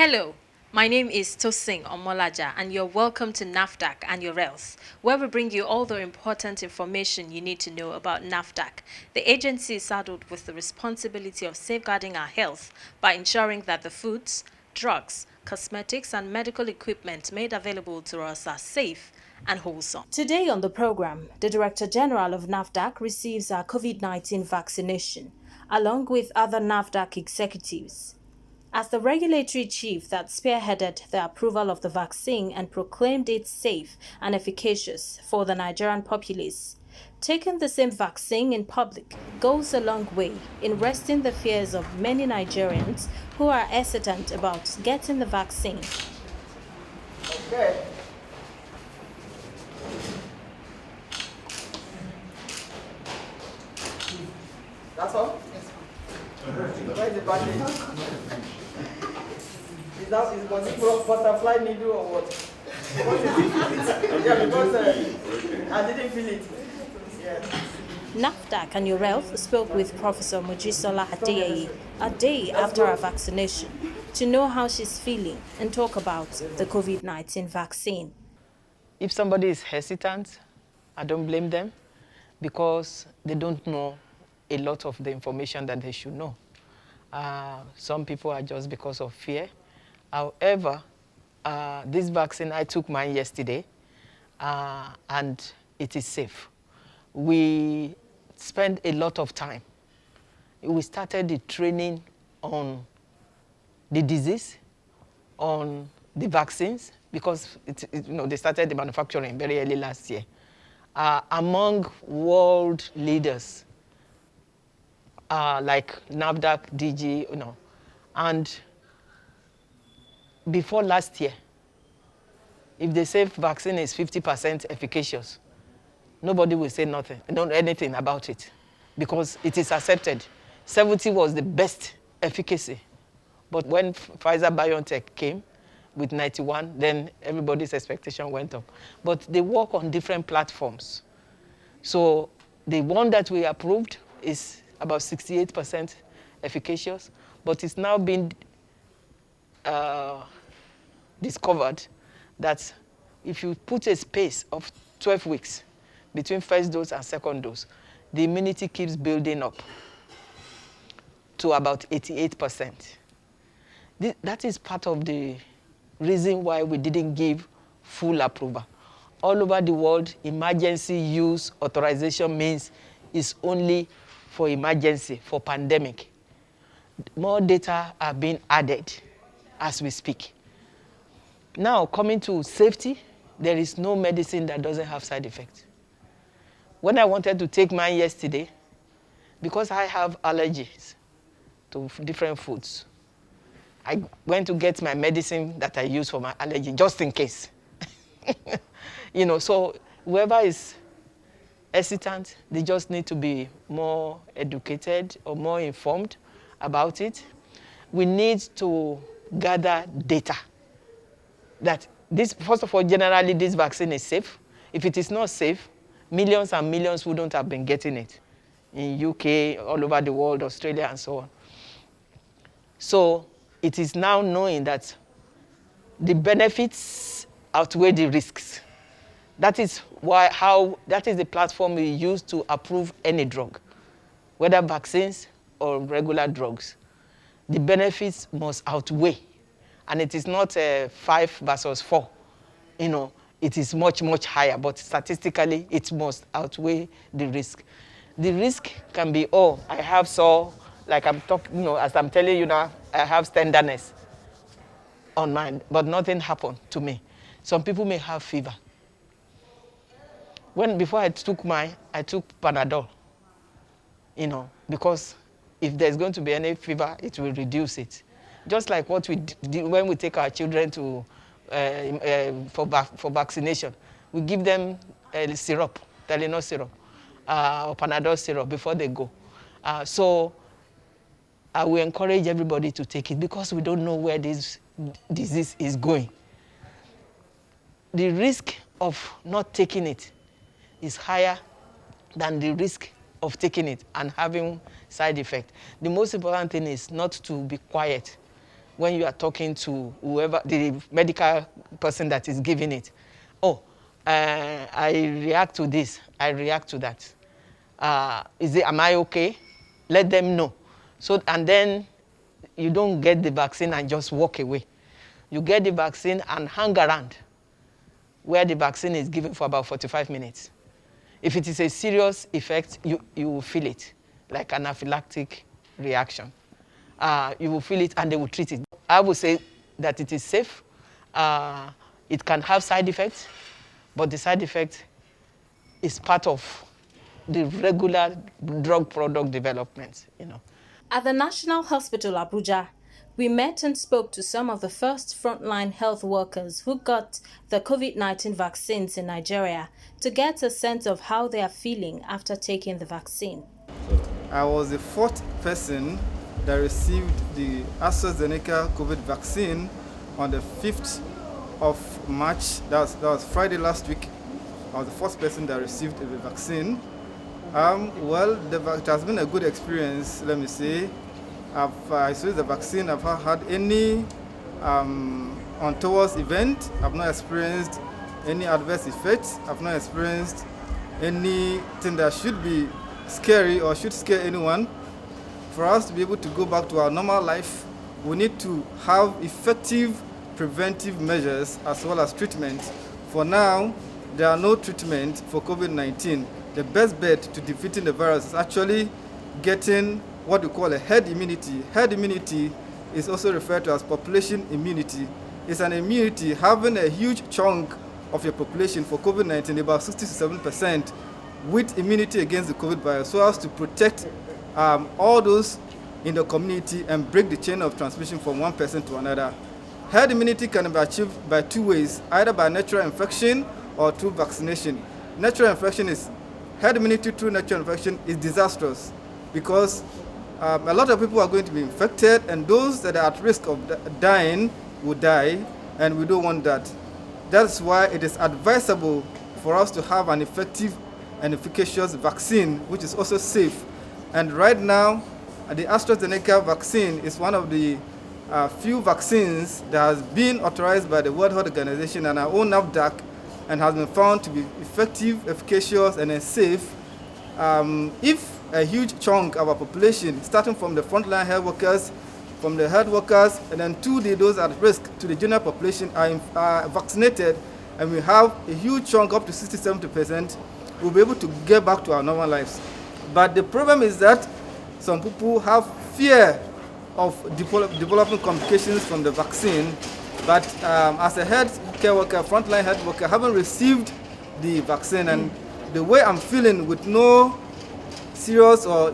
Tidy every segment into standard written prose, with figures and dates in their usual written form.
Hello, my name is Tosing Omolaja and you're welcome to NAFDAC and your else, where we bring you all the important information you need to know about NAFDAC. The agency is saddled with the responsibility of safeguarding our health by ensuring that the foods, drugs, cosmetics and medical equipment made available to us are safe and wholesome. Today on the program, the Director-General of NAFDAC receives our COVID-19 vaccination, along with other NAFDAC executives. As the regulatory chief that spearheaded the approval of the vaccine and proclaimed it safe and efficacious for the Nigerian populace, taking the same vaccine in public goes a long way in resting the fears of many Nigerians who are hesitant about getting the vaccine. Okay. That's all? Yes, where is the bandage? Was it butterfly needle or what? Yeah, because I didn't feel it. Yeah. NAFDAC and your health spoke with Professor Mojisola Adeyeye a day after her vaccination to know how she's feeling and talk about the COVID-19 vaccine. If somebody is hesitant, I don't blame them because they don't know a lot of the information that they should know. Some people are just because of fear. However, this vaccine, I took mine yesterday, and it is safe. We spent a lot of time. We started the training on the disease, on the vaccines, because they started the manufacturing very early last year, among world leaders like NAFDAC, DG, and before last year, if they say vaccine is 50% efficacious, nobody will say anything about it because it is accepted. 70 was the best efficacy. But when Pfizer-BioNTech came with 91, then everybody's expectation went up. But they work on different platforms. So the one that we approved is about 68% efficacious, but it's now been discovered that if you put a space of 12 weeks between first dose and second dose, the immunity keeps building up to about 88%. That is part of the reason why we didn't give full approval. All over the world, emergency use authorization means it's only for emergency, for pandemic. More data are being added as we speak. Now, coming to safety, there is no medicine that doesn't have side effects. When I wanted to take mine yesterday, because I have allergies to different foods, I went to get my medicine that I use for my allergy, just in case. So whoever is hesitant, they just need to be more educated or more informed about it. We need to gather data that first of all, generally this vaccine is safe. If it is not safe, millions and millions wouldn't have been getting it in UK, all over the world, Australia, and so on. So it is now knowing that the benefits outweigh the risks. That is the platform we use to approve any drug, whether vaccines or regular drugs. The benefits must outweigh. And it is not 5 versus 4. It is much, much higher, but statistically, it must outweigh the risk. The risk can be, I have like I'm talking, as I'm telling you now, I have tenderness on mine, but nothing happened to me. Some people may have fever. Before I took mine, I took Panadol, because if there's going to be any fever, it will reduce it. Just like what we do when we take our children to for vaccination, we give them syrup, Tylenol syrup, or Panadol syrup before they go. So I will encourage everybody to take it because we don't know where this disease is going. The risk of not taking it is higher than the risk of taking it and having side effect. The most important thing is not to be quiet when you are talking to whoever, the medical person that is giving it. Oh, I react to this, I react to that. Am I okay? Let them know. So, and then you don't get the vaccine and just walk away. You get the vaccine and hang around where the vaccine is given for about 45 minutes. If it is a serious effect, you will feel it, like an anaphylactic reaction. You will feel it and they will treat it. I would say that it is safe. It can have side effects, but the side effect is part of the regular drug product development, you know. At the National Hospital Abuja, we met and spoke to some of the first frontline health workers who got the COVID-19 vaccines in Nigeria to get a sense of how they are feeling after taking the vaccine. I was the fourth person that received the AstraZeneca COVID vaccine on the 5th of March. That was Friday last week. I was the first person that received the vaccine. Well, it has been a good experience, let me say. I received the vaccine. I've not had any untoward event. I've not experienced any adverse effects. I've not experienced anything that should be scary or should scare anyone. For us to be able to go back to our normal life, we need to have effective preventive measures as well as treatment. For now, there are no treatment for COVID-19. The best bet to defeating the virus is actually getting what we call a herd immunity. Herd immunity is also referred to as population immunity. It's an immunity having a huge chunk of your population for COVID-19, about 60 to 7%, with immunity against the COVID virus, so as to protect all those in the community and break the chain of transmission from one person to another. Herd immunity can be achieved by two ways, either by natural infection or through vaccination. Natural infection is, herd immunity through natural infection is disastrous because a lot of people are going to be infected, and those that are at risk of dying will die, and we don't want that. That's why it is advisable for us to have an effective and efficacious vaccine, which is also safe. And right now, the AstraZeneca vaccine is one of the few vaccines that has been authorized by the World Health Organization and our own NAFDAC, and has been found to be effective, efficacious, and safe. If a huge chunk of our population, starting from the frontline health workers, from the health workers, and then to those at risk, to the general population, are vaccinated, and we have a huge chunk, up to 60-70%, we'll be able to get back to our normal lives. But the problem is that some people have fear of developing complications from the vaccine, but as a healthcare worker, frontline health worker, I haven't received the vaccine, and the way I'm feeling with no serious or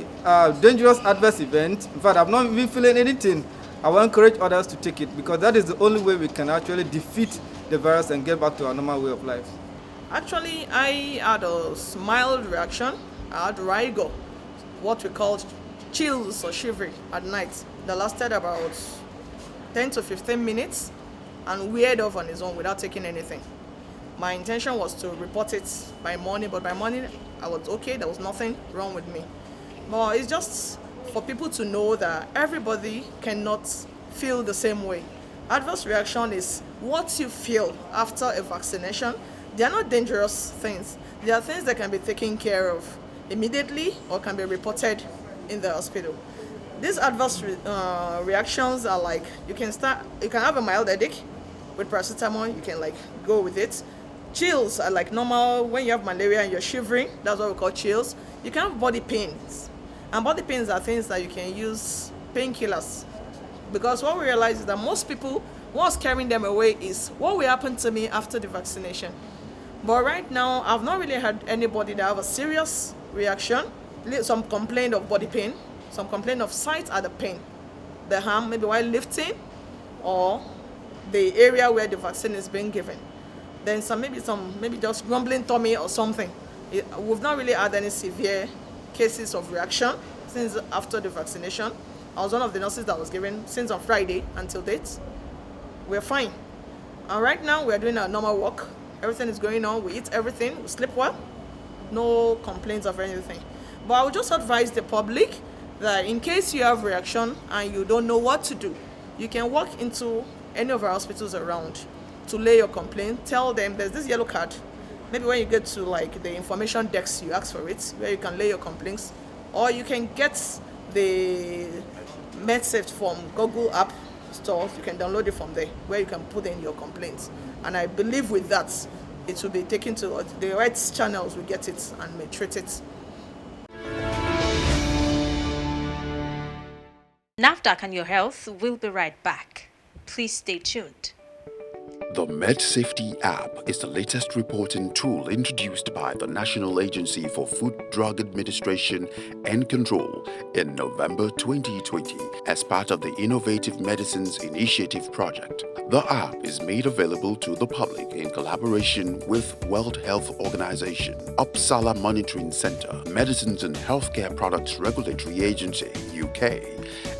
dangerous adverse event, in fact, I'm not even feeling anything, I will encourage others to take it, because that is the only way we can actually defeat the virus and get back to our normal way of life. Actually, I had a mild reaction. I had rigor, what we call chills or shivering at night, that lasted about 10 to 15 minutes and weared off on its own without taking anything. My intention was to report it by morning, but by morning I was okay, there was nothing wrong with me. But it's just for people to know that everybody cannot feel the same way. Adverse reaction is what you feel after a vaccination. They are not dangerous things. They are things that can be taken care of immediately or can be reported in the hospital. These adverse reactions are like, you can have a mild headache with paracetamol, you can go with it. Chills are like normal when you have malaria and you're shivering, that's what we call chills. You can have body pains, and body pains are things that you can use painkillers, because what we realize is that most people, what's carrying them away is what will happen to me after the vaccination. But right now, I've not really had anybody that have a serious reaction. Some complain of body pain, some complain of sight at the pain, the arm, maybe while lifting, or the area where the vaccine is being given. Then maybe just grumbling tummy or something. We've not really had any severe cases of reaction since after the vaccination. I was one of the nurses that was given since on Friday until date. We're fine. And right now we're doing our normal work. Everything is going on. We eat everything. We sleep well. No complaints of anything. But I would just advise the public that in case you have reaction and you don't know what to do, You can walk into any of our hospitals around to lay your complaint, tell them there's this yellow card. Maybe when you get to like the information desk, you ask for it, where you can lay your complaints, or you can get the MedSafe from Google App Store. You can download it from there, where you can put in your complaints. And I believe with that, it will be taken to the right channels. We get it and may treat it. NAFDAC and your health will be right back. Please stay tuned. The MedSafety app is the latest reporting tool introduced by the National Agency for Food, Drug Administration and Control in November 2020 as part of the Innovative Medicines Initiative project. The app is made available to the public in collaboration with World Health Organization, Uppsala Monitoring Center, Medicines and Healthcare Products Regulatory Agency, UK,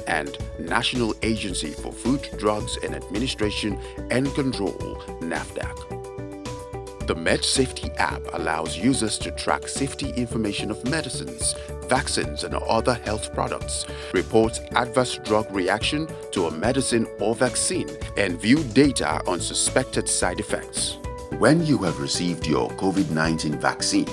and National Agency for Food, Drugs and Administration and Control, NAFDAC. The MedSafety app allows users to track safety information of medicines, vaccines and other health products, report adverse drug reaction to a medicine or vaccine, and view data on suspected side effects. When you have received your COVID-19 vaccine,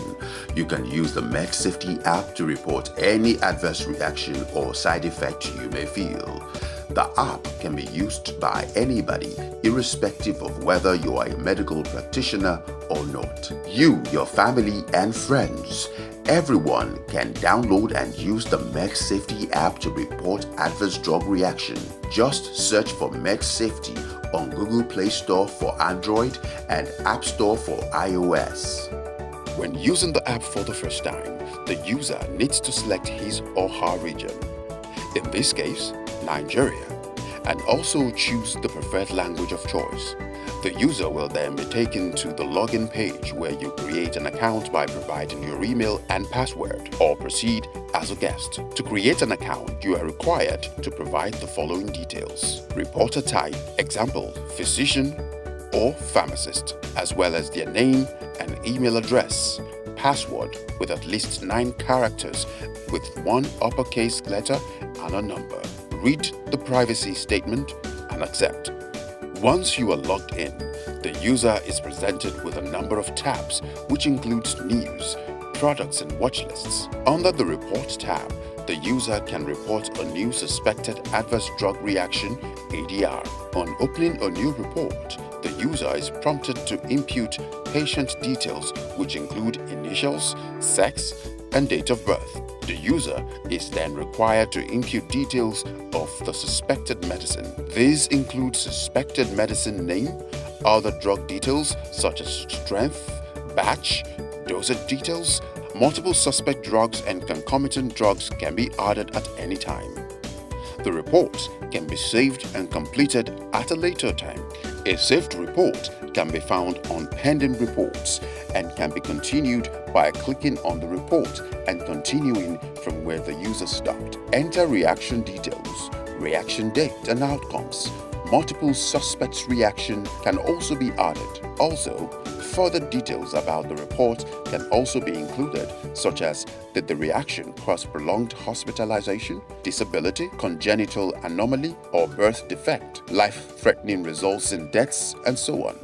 you can use the MedSafety app to report any adverse reaction or side effect you may feel. The app can be used by anybody, irrespective of whether you are a medical practitioner or not. You, your family and friends, everyone can download and use the MedSafety app to report adverse drug reaction. Just search for MedSafety on Google Play Store for Android and App Store for iOS. When using the app for the first time, the user needs to select his or her region. In this case, Nigeria, and also choose the preferred language of choice. The user will then be taken to the login page where you create an account by providing your email and password or proceed as a guest. To create an account, you are required to provide the following details: reporter type, example, physician or pharmacist, as well as their name and email address, password with at least 9 characters with 1 uppercase letter and a number. Read the privacy statement and accept. Once you are logged in, the user is presented with a number of tabs, which includes news, products and watch lists. Under the Report tab, the user can report a new suspected adverse drug reaction ADR. On opening a new report, the user is prompted to input patient details, which include initials, sex, and date of birth. The user is then required to input details of the suspected medicine. These include suspected medicine name, other drug details such as strength, batch, dosage details. Multiple suspect drugs and concomitant drugs can be added at any time. The report can be saved and completed at a later time. A saved report can be found on Pending Reports and can be continued by clicking on the report and continuing from where the user stopped. Enter reaction details, reaction date and outcomes. Multiple suspects' reaction can also be added. Also, further details about the report can also be included, such as did the reaction cause prolonged hospitalization, disability, congenital anomaly, or birth defect, life-threatening results in deaths, and so on.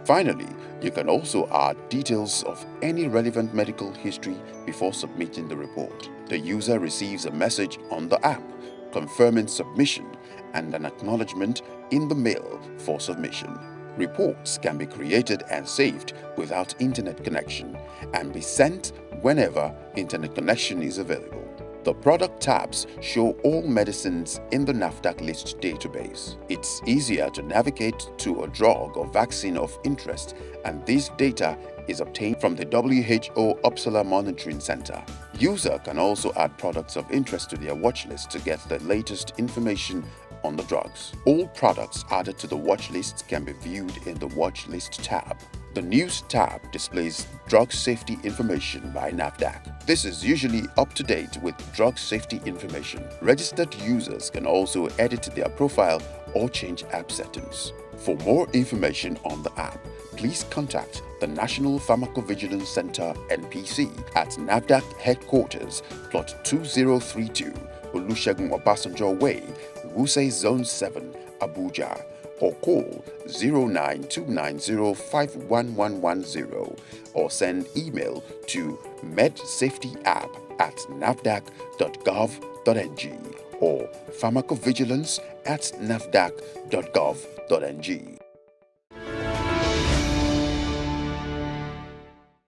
Finally, you can also add details of any relevant medical history before submitting the report. The user receives a message on the app confirming submission and an acknowledgement in the mail for submission. Reports can be created and saved without internet connection and be sent whenever internet connection is available. The product tabs show all medicines in the NAFDAC list database. It's easier to navigate to a drug or vaccine of interest, and this data is obtained from the WHO Uppsala Monitoring Center. User can also add products of interest to their watch list to get the latest information on the drugs. All products added to the watch list can be viewed in the Watch List tab. The News tab displays drug safety information by NAFDAC. This is usually up to date with drug safety information. Registered users can also edit their profile or change app settings. For more information on the app, please contact the National Pharmacovigilance Center (NPC) at NAFDAC Headquarters, Plot 2032, Olusegun Obasanjo Way, Wuse Zone 7, Abuja, or call 09290511110 or send email to medsafetyapp@nafdac.gov.ng or pharmacovigilance@nafdac.gov.ng.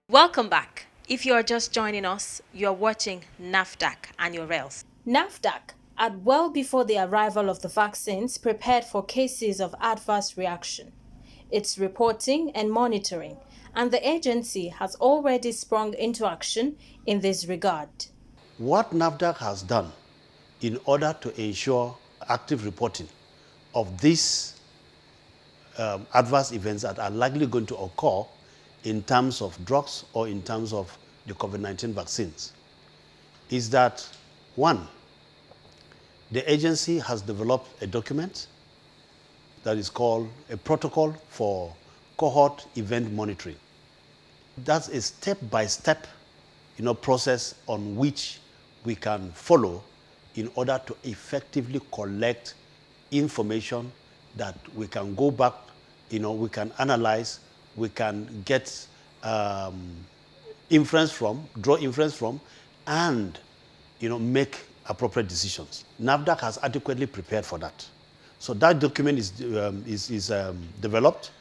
Welcome back. If you are just joining us, you are watching NAFDAC and your rails. NAFDAC, at well before the arrival of the vaccines, prepared for cases of adverse reaction. It's reporting and monitoring, and the agency has already sprung into action in this regard. What NAFDAC has done in order to ensure active reporting of these adverse events that are likely going to occur in terms of drugs or in terms of the COVID-19 vaccines is that, one, the agency has developed a document that is called a protocol for cohort event monitoring. That's a step-by-step process on which we can follow in order to effectively collect information that we can go back, we can analyze, we can get inference from, draw inference from, and make appropriate decisions. NAFDAC has adequately prepared for that. So that document is developed,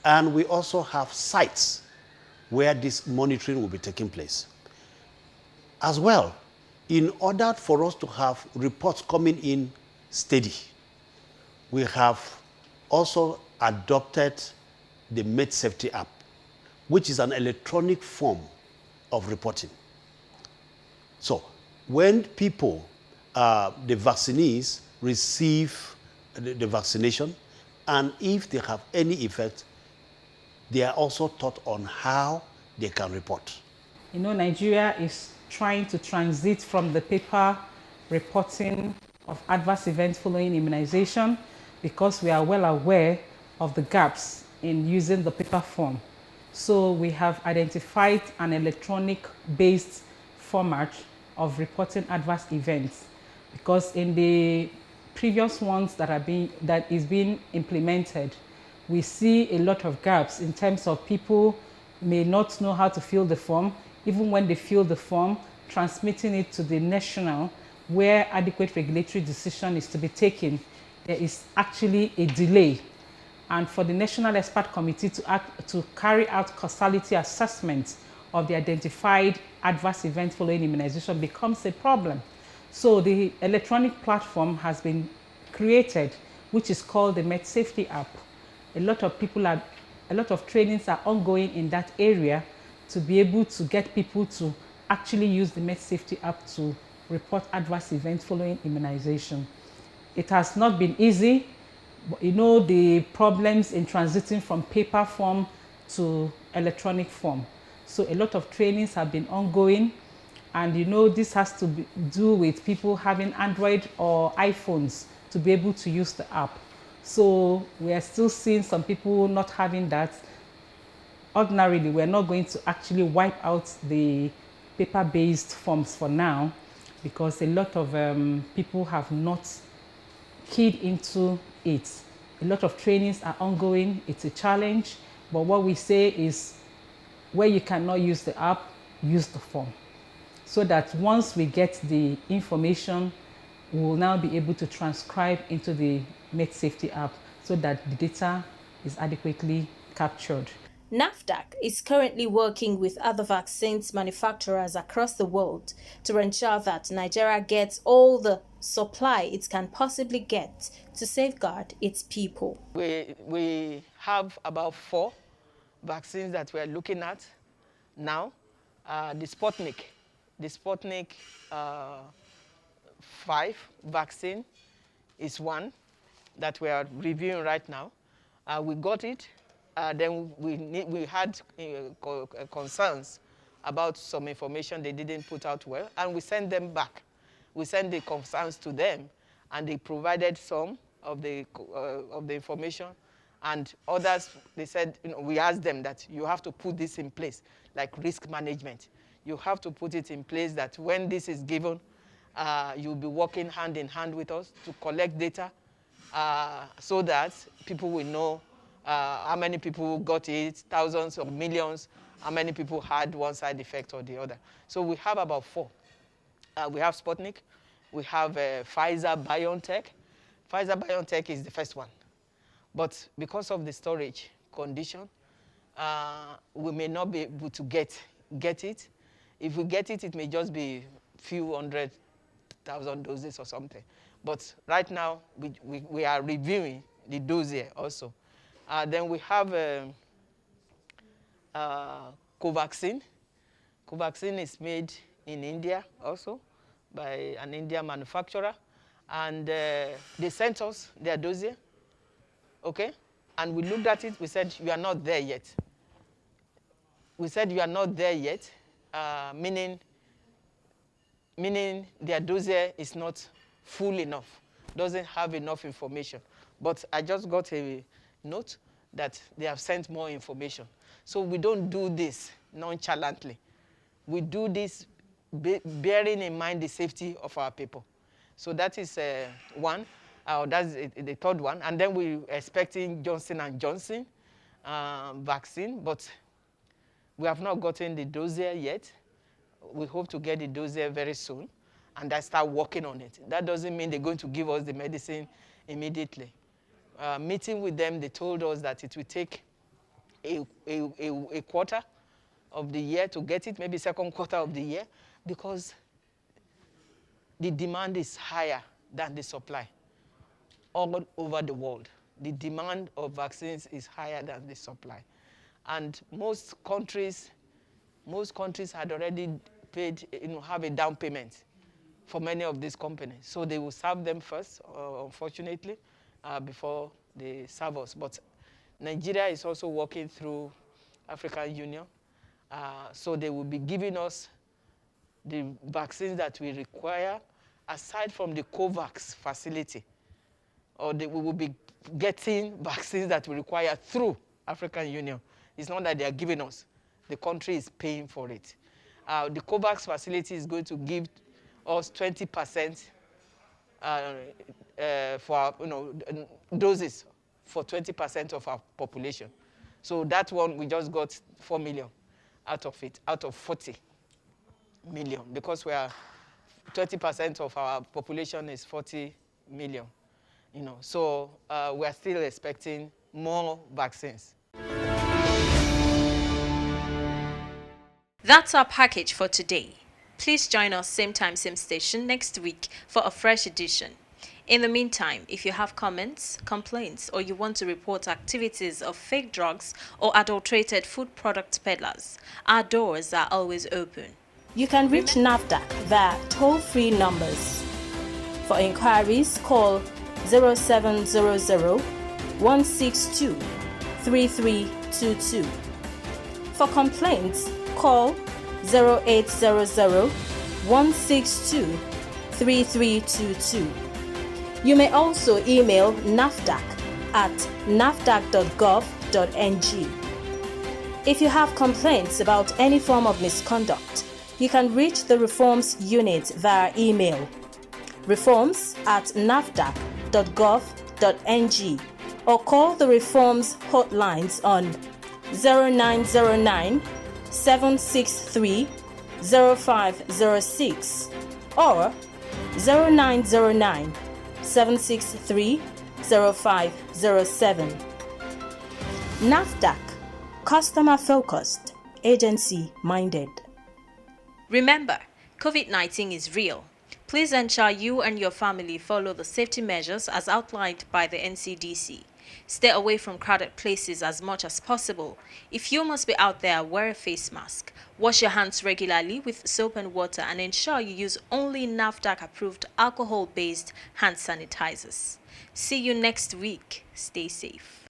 and we also have sites where this monitoring will be taking place. As well, in order for us to have reports coming in steady, we have also adopted the MedSafety app, which is an electronic form of reporting. So when people, the vaccinees, receive the vaccination, and if they have any effect, they are also taught on how they can report. Nigeria is trying to transit from the paper reporting of adverse events following immunization because we are well aware of the gaps in using the paper form. So we have identified an electronic-based format of reporting adverse events, because in the previous ones that is being implemented, we see a lot of gaps in terms of people may not know how to fill the form. Even when they fill the form, transmitting it to the national where adequate regulatory decision is to be taken, there is actually a delay. And for the National Expert Committee to carry out causality assessments of the identified adverse events following immunization becomes a problem. So the electronic platform has been created, which is called the MedSafety app. A lot of trainings are ongoing in that area to be able to get people to actually use the MedSafety app to report adverse events following immunization. It has not been easy, but the problems in transiting from paper form to electronic form. So a lot of trainings have been ongoing, and this has to do with people having Android or iPhones to be able to use the app. So we are still seeing some people not having that. Ordinarily, we're not going to actually wipe out the paper-based forms for now, because a lot of people have not keyed into it. A lot of trainings are ongoing. It's a challenge, but what we say is, where you cannot use the app, use the form, so that once we get the information, we will now be able to transcribe into the MedSafety app so that the data is adequately captured. NAFDAC is currently working with other vaccines manufacturers across the world to ensure that Nigeria gets all the supply it can possibly get to safeguard its people. We have about 4 vaccines that we're looking at now. The Sputnik 5 vaccine is one that we are reviewing right now. We got it. Then we had concerns about some information they didn't put out well, and we sent them back. We sent the concerns to them, and they provided some of the information, and others, they said, we asked them that you have to put this in place, like risk management. You have to put it in place that when this is given, you'll be working hand in hand with us to collect data, so that people will know how many people got it, thousands or millions, how many people had one side effect or the other. So we have about 4. We have Sputnik, we have Pfizer-BioNTech. Pfizer-BioNTech is the first one. But because of the storage condition, we may not be able to get it. If we get it, it may just be few 100,000 doses or something. But right now, we are reviewing the dossier also. Then we have Covaxin. Covaxin is made in India also by an Indian manufacturer. And they sent us their dossier, okay? And we looked at it, we said, you are not there yet. We said, you are not there yet, meaning their dossier is not full enough, doesn't have enough information. But I just got a note that they have sent more information. So we don't do this nonchalantly. We do this bearing in mind the safety of our people. So that is one. That's the third one. And then we're expecting Johnson & Johnson vaccine, but we have not gotten the dossier yet. We hope to get the dossier very soon, and I start working on it. That doesn't mean they're going to give us the medicine immediately. Meeting with them, they told us that it will take a quarter of the year to get it, maybe second quarter of the year, because the demand is higher than the supply all over the world. The demand of vaccines is higher than the supply. And most countries had already paid, have a down payment for many of these companies. So they will serve them first, unfortunately, before they serve us. But Nigeria is also working through African Union. So they will be giving us the vaccines that we require, aside from the COVAX facility. Or we will be getting vaccines that we require through African Union. It's not that they are giving us. The country is paying for it. The COVAX facility is going to give us 20% for doses for 20% of our population. So that one, we just got 4 million out of it, out of 40 million, because we are 20% of our population is 40 million. So we are still expecting more vaccines. That's our package for today. Please join us same time, same station next week for a fresh edition. In the meantime, if you have comments, complaints, or you want to report activities of fake drugs or adulterated food product peddlers, our doors are always open. You can reach NAFDAC via toll-free numbers. For inquiries, call 0700 162 3322. For complaints, call 0800 162 3322. You may also email NAFDAC at nafdac.gov.ng. If you have complaints about any form of misconduct, you can reach the Reforms Unit via email reforms@nafdac.gov.ng or call the Reforms hotlines on 0909 763 0506 or 0909 763 0507. NAFDAC, customer focused, agency minded. Remember, COVID-19 is real. Please ensure you and your family follow the safety measures as outlined by the NCDC. Stay away from crowded places as much as possible. If you must be out there, wear a face mask. Wash your hands regularly with soap and water and ensure you use only NAFDAC-approved alcohol-based hand sanitizers. See you next week. Stay safe.